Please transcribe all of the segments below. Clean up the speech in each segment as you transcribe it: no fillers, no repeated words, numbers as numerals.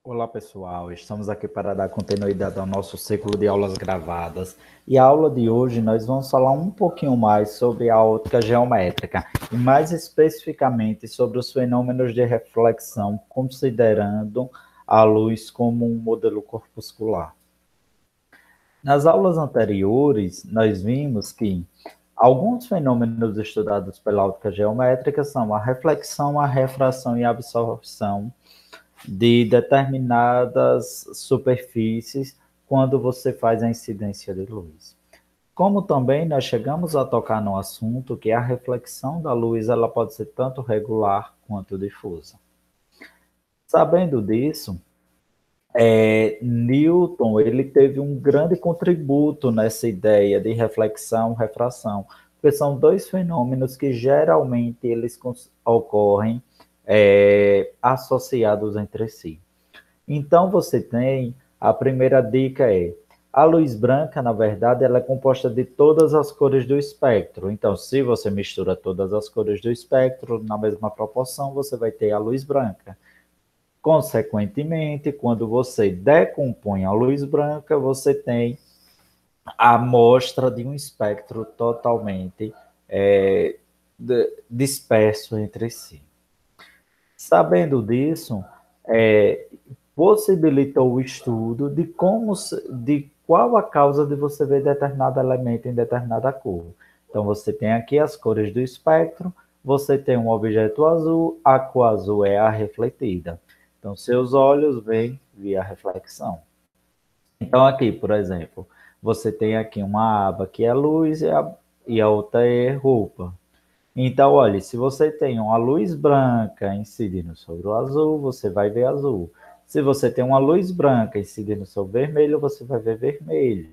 Olá pessoal, estamos aqui para dar continuidade ao nosso ciclo de aulas gravadas. E a aula de hoje nós vamos falar um pouquinho mais sobre a ótica geométrica e mais especificamente sobre os fenômenos de reflexão, considerando a luz como um modelo corpuscular. Nas aulas anteriores, nós vimos que alguns fenômenos estudados pela ótica geométrica são a reflexão, a refração e a absorção de determinadas superfícies quando você faz a incidência de luz. Como também nós chegamos a tocar no assunto que a reflexão da luz ela pode ser tanto regular quanto difusa. Sabendo disso, Newton ele teve um grande contributo nessa ideia de reflexão, refração, porque são dois fenômenos que geralmente eles ocorrem associados entre si. Então você tem a primeira dica a luz branca, na verdade, ela é composta de todas as cores do espectro. Então, se você mistura todas as cores do espectro na mesma proporção, você vai ter a luz branca. Consequentemente, quando você decompõe a luz branca, você tem a amostra de um espectro totalmente disperso entre si. Sabendo disso, possibilitou o estudo de qual a causa de você ver determinado elemento em determinada cor. Então, você tem aqui as cores do espectro, você tem um objeto azul, a cor azul é a refletida. Então, seus olhos veem via reflexão. Então, aqui, por exemplo, você tem aqui uma aba que é luz e a outra é roupa. Então, olha, se você tem uma luz branca incidindo sobre o azul, você vai ver azul. Se você tem uma luz branca incidindo sobre o vermelho, você vai ver vermelho.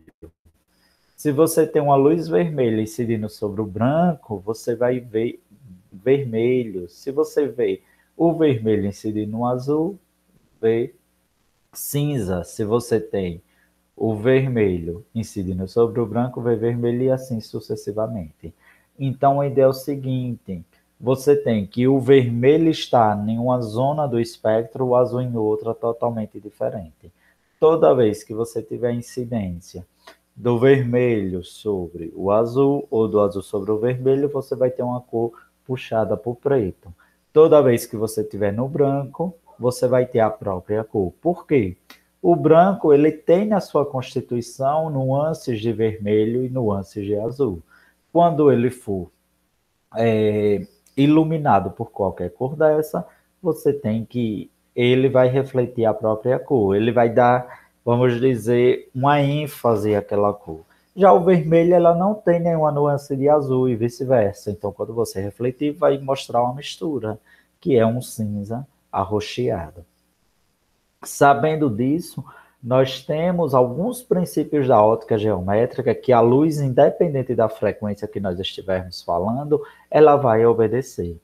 Se você tem uma luz vermelha incidindo sobre o branco, você vai ver vermelho. Se você vê o vermelho incidindo no azul, vê cinza. Se você tem o vermelho incidindo sobre o branco, vê vermelho e assim sucessivamente. Então, a ideia é o seguinte, você tem que o vermelho está em uma zona do espectro, o azul em outra, totalmente diferente. Toda vez que você tiver incidência do vermelho sobre o azul ou do azul sobre o vermelho, você vai ter uma cor puxada para o preto. Toda vez que você tiver no branco, você vai ter a própria cor. Por quê? O branco ele tem na sua constituição nuances de vermelho e nuances de azul. Quando ele for iluminado por qualquer cor dessa, você tem que ele vai refletir a própria cor, ele vai dar, vamos dizer, uma ênfase àquela cor. Já o vermelho ela não tem nenhuma nuance de azul e vice-versa. Então, quando você refletir, vai mostrar uma mistura, que é um cinza arroxeado. Sabendo disso, nós temos alguns princípios da ótica geométrica que a luz, independente da frequência que nós estivermos falando, ela vai obedecer.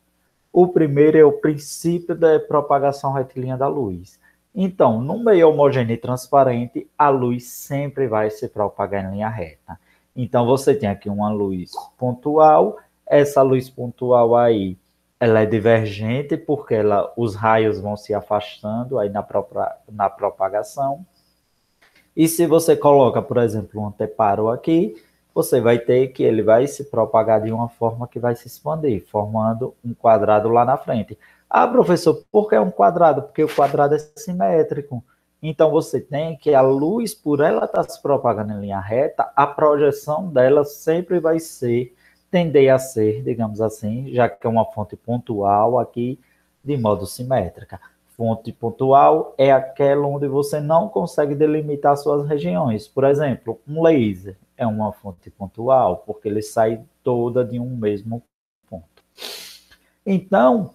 O primeiro é o princípio da propagação retilínea da luz. Então, no meio homogêneo e transparente, a luz sempre vai se propagar em linha reta. Então, você tem aqui uma luz pontual, essa luz pontual aí ela é divergente porque os raios vão se afastando aí na propagação. E se você coloca, por exemplo, um anteparo aqui, você vai ter que ele vai se propagar de uma forma que vai se expandir, formando um quadrado lá na frente. Ah, professor, por que um quadrado? Porque o quadrado é simétrico. Então você tem que a luz, por ela estar se propagando em linha reta, a projeção dela sempre vai tender a ser, digamos assim, já que é uma fonte pontual aqui, de modo simétrica. Fonte pontual é aquela onde você não consegue delimitar suas regiões. Por exemplo, um laser é uma fonte pontual, porque ele sai toda de um mesmo ponto. Então,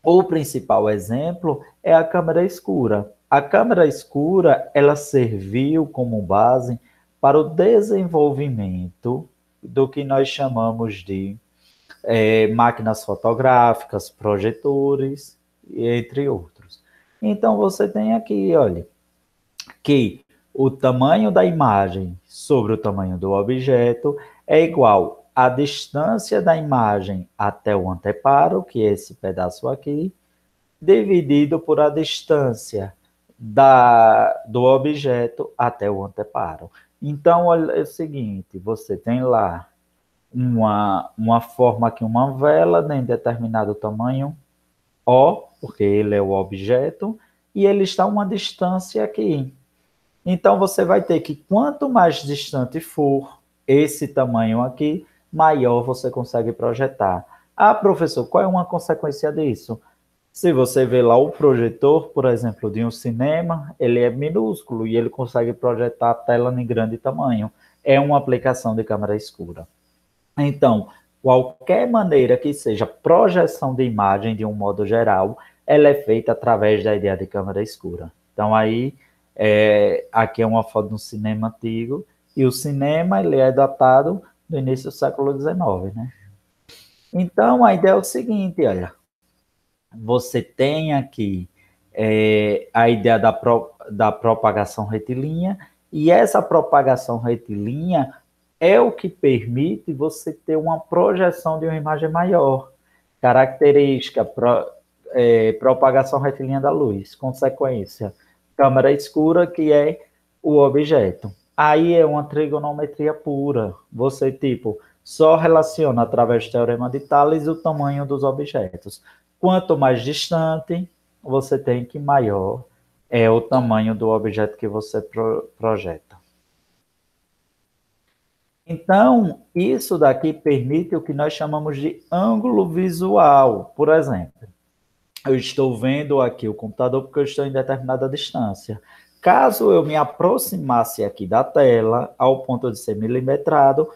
o principal exemplo é a câmera escura. A câmera escura, ela serviu como base para o desenvolvimento do que nós chamamos de máquinas fotográficas, projetores, entre outros. Então, você tem aqui, olha, que o tamanho da imagem sobre o tamanho do objeto é igual à distância da imagem até o anteparo, que é esse pedaço aqui, dividido por a distância do objeto até o anteparo. Então, olha, é o seguinte, você tem lá uma forma aqui, uma vela em determinado tamanho, O, porque ele é o objeto, e ele está a uma distância aqui. Então, você vai ter que, quanto mais distante for esse tamanho aqui, maior você consegue projetar. Ah, professor, qual é uma consequência disso? Se você vê lá o projetor, por exemplo, de um cinema, ele é minúsculo e ele consegue projetar a tela em grande tamanho. É uma aplicação de câmera escura. Então, qualquer maneira que seja projeção de imagem de um modo geral, ela é feita através da ideia de câmera escura. Então, aí, aqui é uma foto de um cinema antigo, e o cinema ele é datado do início do século XIX, né? Então, a ideia é o seguinte, olha, você tem aqui a ideia da propagação retilínea, e essa propagação retilínea é o que permite você ter uma projeção de uma imagem maior. Característica, propagação retilínea da luz. Consequência, câmera escura, que é o objeto. Aí é uma trigonometria pura. Você, tipo, só relaciona através do teorema de Thales o tamanho dos objetos. Quanto mais distante, você tem que maior é o tamanho do objeto que você projeta. Então, isso daqui permite o que nós chamamos de ângulo visual. Por exemplo, eu estou vendo aqui o computador porque eu estou em determinada distância. Caso eu me aproximasse aqui da tela, ao ponto de ser milimetrado,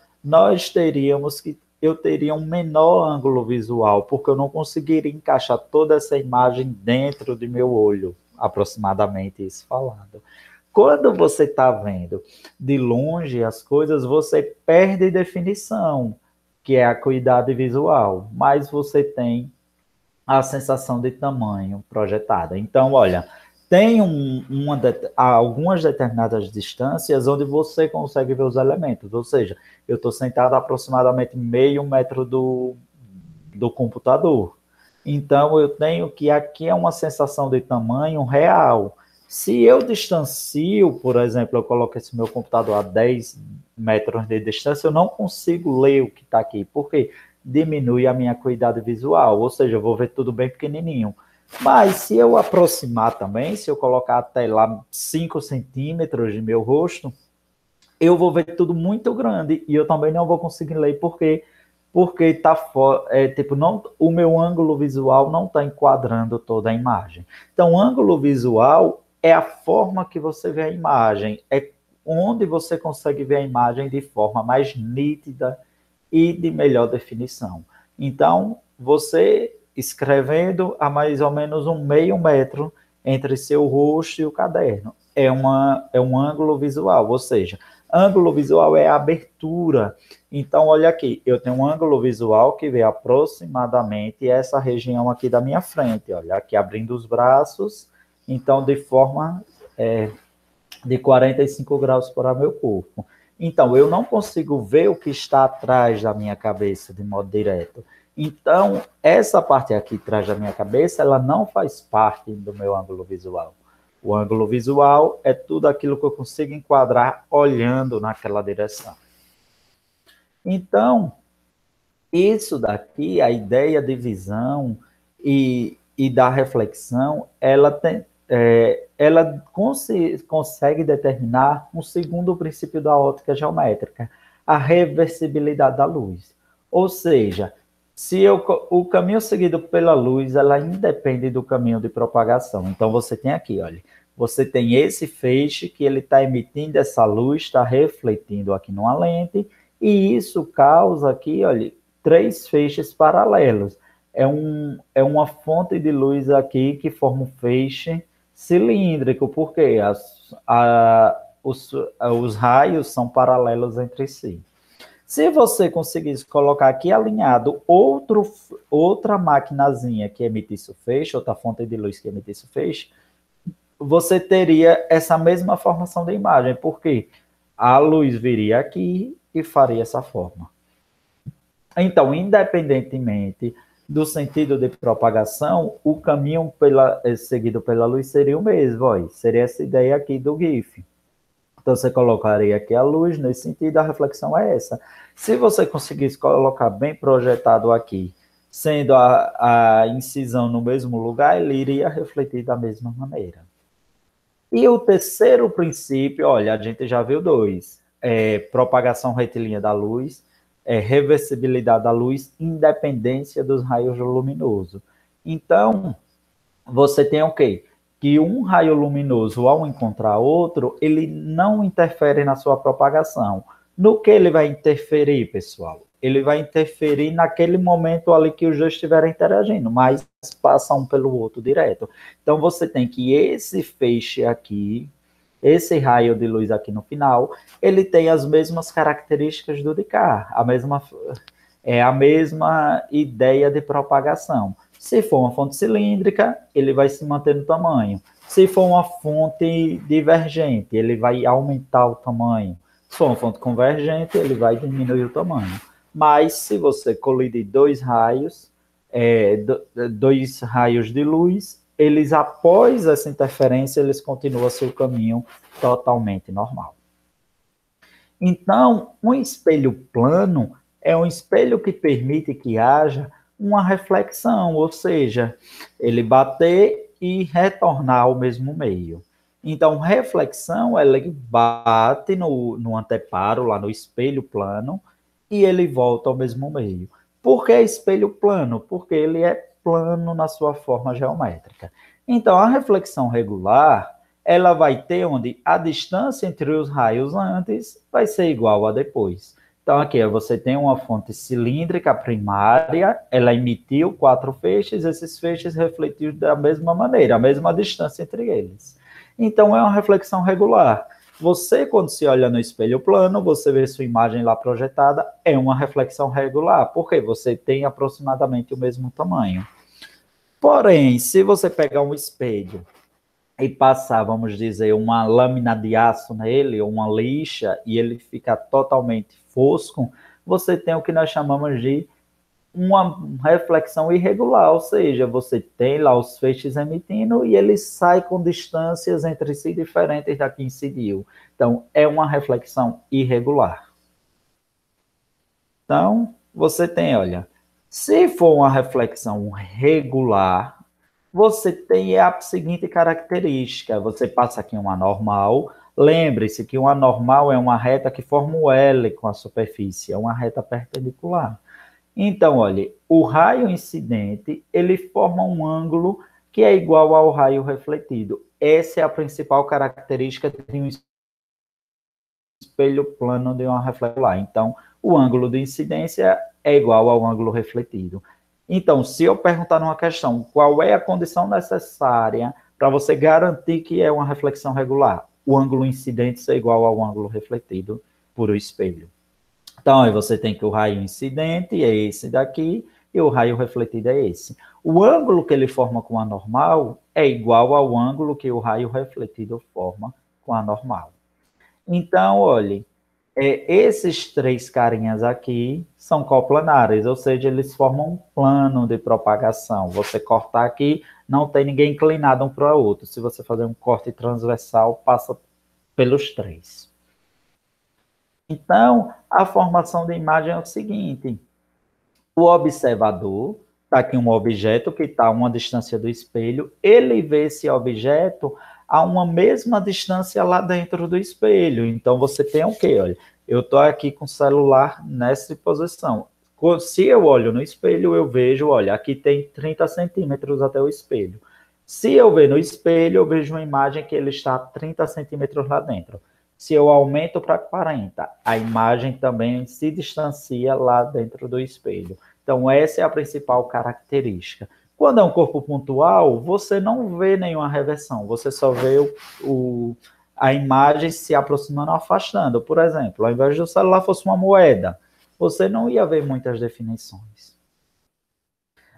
eu teria um menor ângulo visual, porque eu não conseguiria encaixar toda essa imagem dentro de meu olho, aproximadamente isso falado. Quando você está vendo de longe as coisas, você perde definição, que é a acuidade visual, mas você tem a sensação de tamanho projetada. Então, olha, tem algumas determinadas distâncias onde você consegue ver os elementos, ou seja, eu estou sentado a aproximadamente meio metro do computador. Então, eu tenho que aqui é uma sensação de tamanho real. Se eu distancio, por exemplo, eu coloco esse meu computador a 10 metros de distância, eu não consigo ler o que está aqui, porque diminui a minha acuidade visual, ou seja, eu vou ver tudo bem pequenininho. Mas se eu aproximar também, se eu colocar até lá 5 centímetros de meu rosto, eu vou ver tudo muito grande e eu também não vou conseguir ler porque tá tipo, não, o meu ângulo visual não está enquadrando toda a imagem. Então, o ângulo visual é a forma que você vê a imagem, é onde você consegue ver a imagem de forma mais nítida e de melhor definição. Então, você escrevendo a mais ou menos um meio metro entre seu rosto e o caderno. É um ângulo visual, ou seja, ângulo visual é a abertura. Então, olha aqui, eu tenho um ângulo visual que vê aproximadamente essa região aqui da minha frente, olha, aqui abrindo os braços, então de forma de 45 graus para meu corpo. Então, eu não consigo ver o que está atrás da minha cabeça de modo direto. Então, essa parte aqui atrás da minha cabeça, ela não faz parte do meu ângulo visual. O ângulo visual é tudo aquilo que eu consigo enquadrar olhando naquela direção. Então, isso daqui, a ideia de visão e da reflexão, ela consegue determinar um segundo princípio da ótica geométrica, a reversibilidade da luz. Ou seja, se o caminho seguido pela luz, ela independe do caminho de propagação. Então, você tem aqui, olha, você tem esse feixe que ele está emitindo essa luz, está refletindo aqui numa lente, e isso causa aqui, olha, 3 feixes paralelos. É uma fonte de luz aqui que forma um feixe cilíndrico, porque os raios são paralelos entre si. Se você conseguisse colocar aqui alinhado outra maquinazinha que emitisse o feixe, outra fonte de luz que emitisse o feixe, você teria essa mesma formação de imagem, porque a luz viria aqui e faria essa forma. Então, independentemente do sentido de propagação, o caminho seguido pela luz seria o mesmo, ó, seria essa ideia aqui do GIF. Então, você colocaria aqui a luz, nesse sentido, a reflexão é essa. Se você conseguisse colocar bem projetado aqui, sendo a incisão no mesmo lugar, ele iria refletir da mesma maneira. E o terceiro princípio, olha, a gente já viu dois, propagação retilínea da luz, reversibilidade da luz, independência dos raios luminosos. Então, você tem o quê? Que um raio luminoso, ao encontrar outro, ele não interfere na sua propagação. No que ele vai interferir, pessoal? Ele vai interferir naquele momento ali que os dois estiverem interagindo, mas passa um pelo outro direto. Então, você tem que esse feixe aqui, esse raio de luz aqui no final, ele tem as mesmas características do de cá, a mesma ideia de propagação. Se for uma fonte cilíndrica, ele vai se manter no tamanho. Se for uma fonte divergente, ele vai aumentar o tamanho. Se for uma fonte convergente, ele vai diminuir o tamanho. Mas se você colidir dois raios de luz, eles, após essa interferência, eles continuam seu caminho totalmente normal. Então, um espelho plano é um espelho que permite que haja uma reflexão, ou seja, ele bater e retornar ao mesmo meio. Então, reflexão, ela bate no anteparo, lá no espelho plano, e ele volta ao mesmo meio. Por que espelho plano? Porque ele é plano na sua forma geométrica. Então, a reflexão regular, ela vai ter onde a distância entre os raios antes vai ser igual a depois. Então, aqui você tem uma fonte cilíndrica primária, ela emitiu 4 feixes, esses feixes refletiram da mesma maneira, a mesma distância entre eles. Então, é uma reflexão regular. Você, quando se olha no espelho plano, você vê sua imagem lá projetada, é uma reflexão regular, porque você tem aproximadamente o mesmo tamanho. Porém, se você pegar um espelho e passar, vamos dizer, uma lâmina de aço nele, ou uma lixa, e ele fica totalmente fosco, você tem o que nós chamamos de uma reflexão irregular, ou seja, você tem lá os feixes emitindo e ele sai com distâncias entre si diferentes da que incidiu. Então, é uma reflexão irregular. Então, você tem, olha, se for uma reflexão regular, você tem a seguinte característica, você passa aqui uma normal, lembre-se que uma normal é uma reta que forma um L com a superfície, é uma reta perpendicular. Então, olha, o raio incidente, ele forma um ângulo que é igual ao raio refletido. Essa é a principal característica de um espelho plano de uma refletor. Então, o ângulo de incidência é igual ao ângulo refletido. Então, se eu perguntar numa questão, qual é a condição necessária para você garantir que é uma reflexão regular? O ângulo incidente é igual ao ângulo refletido por o espelho. Então, aí você tem que o raio incidente é esse daqui e o raio refletido é esse. O ângulo que ele forma com a normal é igual ao ângulo que o raio refletido forma com a normal. Então, olhe, esses três carinhas aqui são coplanares, ou seja, eles formam um plano de propagação. Você cortar aqui, não tem ninguém inclinado um para o outro. Se você fazer um corte transversal, passa pelos três. Então, a formação da imagem é o seguinte: o observador, está aqui um objeto que está a uma distância do espelho, ele vê esse objeto a uma mesma distância lá dentro do espelho. Então, você tem o quê? Olha, eu estou aqui com o celular nessa posição. Se eu olho no espelho, eu vejo, olha, aqui tem 30 centímetros até o espelho. Se eu ver no espelho, eu vejo uma imagem que ele está a 30 centímetros lá dentro. Se eu aumento para 40, a imagem também se distancia lá dentro do espelho. Então, essa é a principal característica. Quando é um corpo pontual, você não vê nenhuma reversão, você só vê a imagem se aproximando ou afastando. Por exemplo, ao invés do celular fosse uma moeda, você não ia ver muitas definições.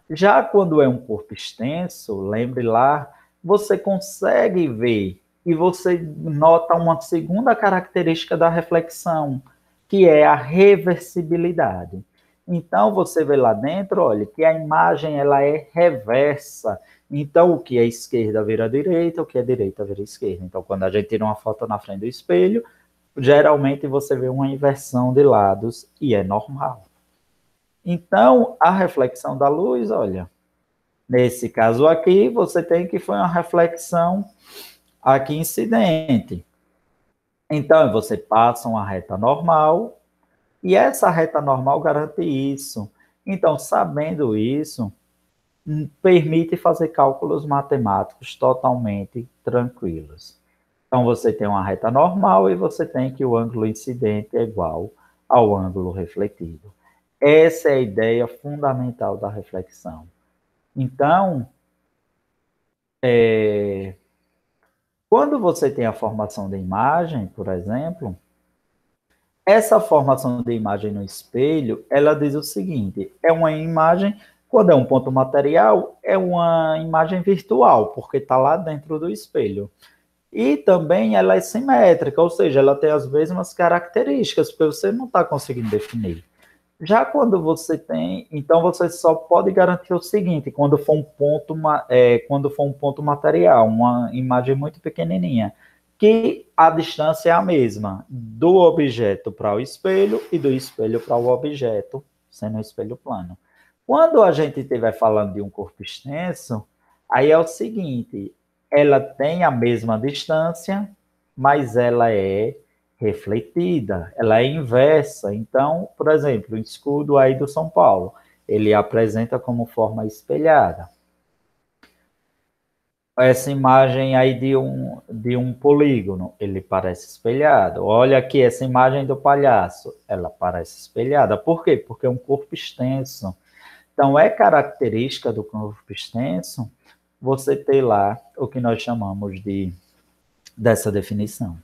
Já quando é um corpo extenso, lembre lá, você consegue ver e você nota uma segunda característica da reflexão, que é a reversibilidade. Então, você vê lá dentro, olha, que a imagem ela é reversa. Então, o que é esquerda vira direita, o que é direita vira esquerda. Então, quando a gente tira uma foto na frente do espelho, geralmente você vê uma inversão de lados e é normal. Então, a reflexão da luz, olha, nesse caso aqui, você tem que foi uma reflexão aqui incidente. Então, você passa uma reta normal e essa reta normal garante isso. Então, sabendo isso, permite fazer cálculos matemáticos totalmente tranquilos. Então, você tem uma reta normal e você tem que o ângulo incidente é igual ao ângulo refletido. Essa é a ideia fundamental da reflexão. Então, quando você tem a formação da imagem, por exemplo, essa formação de imagem no espelho, ela diz o seguinte, é uma imagem, quando é um ponto material, é uma imagem virtual, porque está lá dentro do espelho. E também ela é simétrica, ou seja, ela tem as mesmas características, porque você não está conseguindo definir. Já quando você tem, então você só pode garantir o seguinte, quando for um ponto material, uma imagem muito pequenininha, que a distância é a mesma do objeto para o espelho e do espelho para o objeto, sendo um espelho plano. Quando a gente estiver falando de um corpo extenso, aí é o seguinte, ela tem a mesma distância, mas ela é refletida, ela é inversa. Então, por exemplo, o escudo aí do São Paulo, ele apresenta como forma espelhada. Essa imagem aí de um polígono, ele parece espelhado. Olha aqui essa imagem do palhaço, ela parece espelhada. Por quê? Porque é um corpo extenso. Então, é característica do corpo extenso você ter lá o que nós chamamos dessa definição.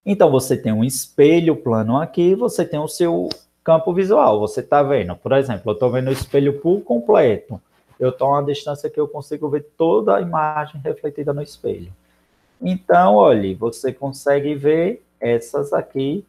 Então, você tem um espelho plano aqui, você tem o seu campo visual. Você está vendo, por exemplo, eu estou vendo o espelho por completo. Eu estou a uma distância que eu consigo ver toda a imagem refletida no espelho. Então, olha, você consegue ver essas aqui,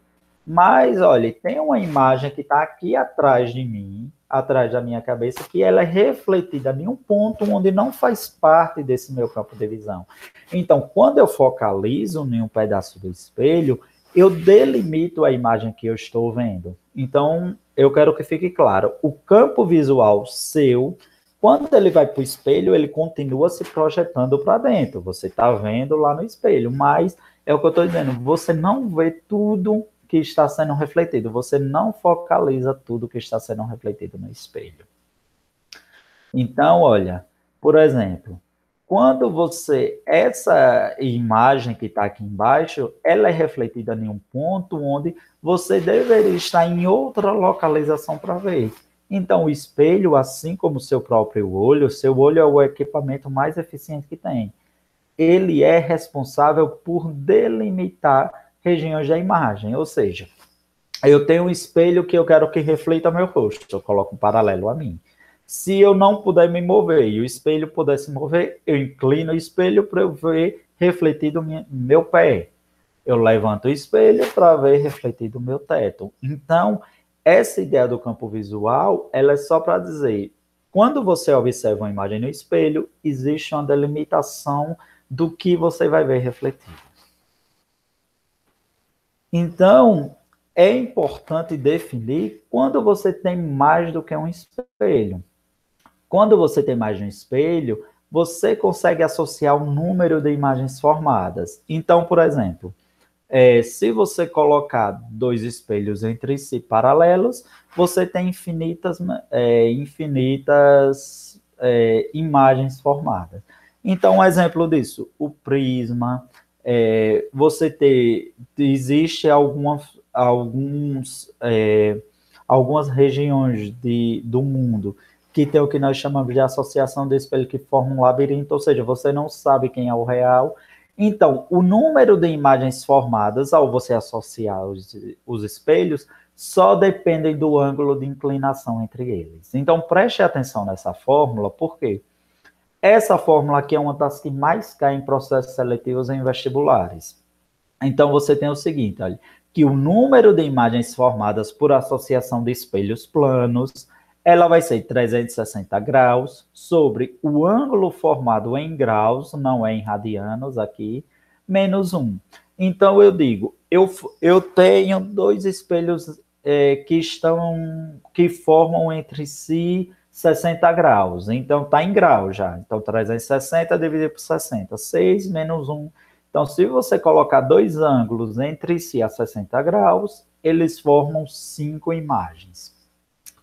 mas, olha, tem uma imagem que está aqui atrás de mim, atrás da minha cabeça, que ela é refletida em um ponto onde não faz parte desse meu campo de visão. Então, quando eu focalizo em um pedaço do espelho, eu delimito a imagem que eu estou vendo. Então, eu quero que fique claro, o campo visual seu, quando ele vai para o espelho, ele continua se projetando para dentro. Você está vendo lá no espelho, mas é o que eu estou dizendo, você não vê tudo que está sendo refletido, você não focaliza tudo que está sendo refletido no espelho. Então, olha, por exemplo, quando essa imagem que está aqui embaixo, ela é refletida em um ponto onde você deveria estar em outra localização para ver. Então, o espelho, assim como o seu próprio olho, seu olho é o equipamento mais eficiente que tem. Ele é responsável por delimitar regiões da imagem, ou seja, eu tenho um espelho que eu quero que reflita meu rosto, eu coloco um paralelo a mim. Se eu não puder me mover e o espelho puder se mover, eu inclino o espelho para eu ver refletido meu pé. Eu levanto o espelho para ver refletido o meu teto. Então, essa ideia do campo visual, ela é só para dizer, quando você observa uma imagem no espelho, existe uma delimitação do que você vai ver refletido. Então, é importante definir quando você tem mais do que um espelho. Quando você tem mais de um espelho, você consegue associar o número de imagens formadas. Então, por exemplo, se você colocar dois espelhos entre si paralelos, você tem infinitas imagens formadas. Então, um exemplo disso, o prisma, existe algumas regiões do mundo que tem o que nós chamamos de associação de espelho, que forma um labirinto, ou seja, você não sabe quem é o real. Então, o número de imagens formadas, ao você associar os espelhos, só dependem do ângulo de inclinação entre eles. Então, preste atenção nessa fórmula, por quê? Essa fórmula aqui é uma das que mais cai em processos seletivos em vestibulares. Então, você tem o seguinte, olha, que o número de imagens formadas por associação de espelhos planos ela vai ser 360 graus sobre o ângulo formado em graus, não é em radianos aqui, menos 1. Então, eu digo, eu tenho dois espelhos que formam entre si 60 graus. Então, está em grau já. Então, 360 dividido por 60. 6 menos 1. Então, se você colocar dois ângulos entre si a 60 graus, eles formam 5 imagens.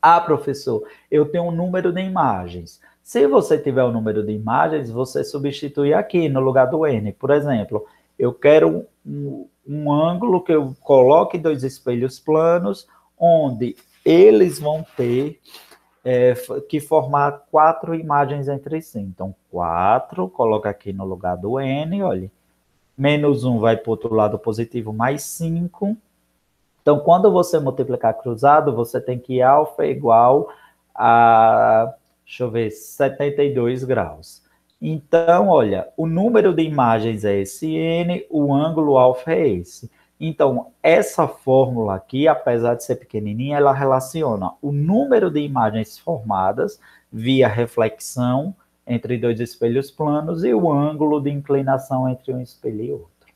Ah, professor, eu tenho um número de imagens. Se você tiver o número de imagens, você substitui aqui no lugar do N. Por exemplo, eu quero um ângulo que eu coloque dois espelhos planos, onde eles vão ter que formar 4 imagens entre si. Então, 4, coloca aqui no lugar do N, olha. Menos 1 vai para o outro lado positivo, mais 5. Então, quando você multiplicar cruzado, você tem que alfa é igual a, deixa eu ver, 72 graus. Então, olha, o número de imagens é esse N, o ângulo alfa é esse. Então, essa fórmula aqui, apesar de ser pequenininha, ela relaciona o número de imagens formadas via reflexão entre dois espelhos planos e o ângulo de inclinação entre um espelho e outro.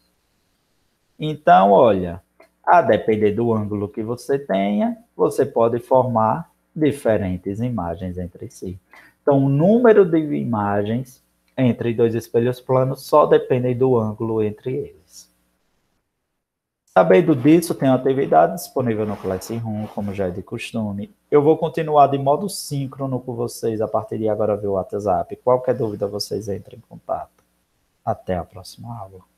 Então, olha, a depender do ângulo que você tenha, você pode formar diferentes imagens entre si. Então, o número de imagens entre dois espelhos planos só depende do ângulo entre eles. Sabendo disso, tem uma atividade disponível no Classroom, como já é de costume. Eu vou continuar de modo síncrono com vocês a partir de agora via WhatsApp. Qualquer dúvida, vocês entrem em contato. Até a próxima aula.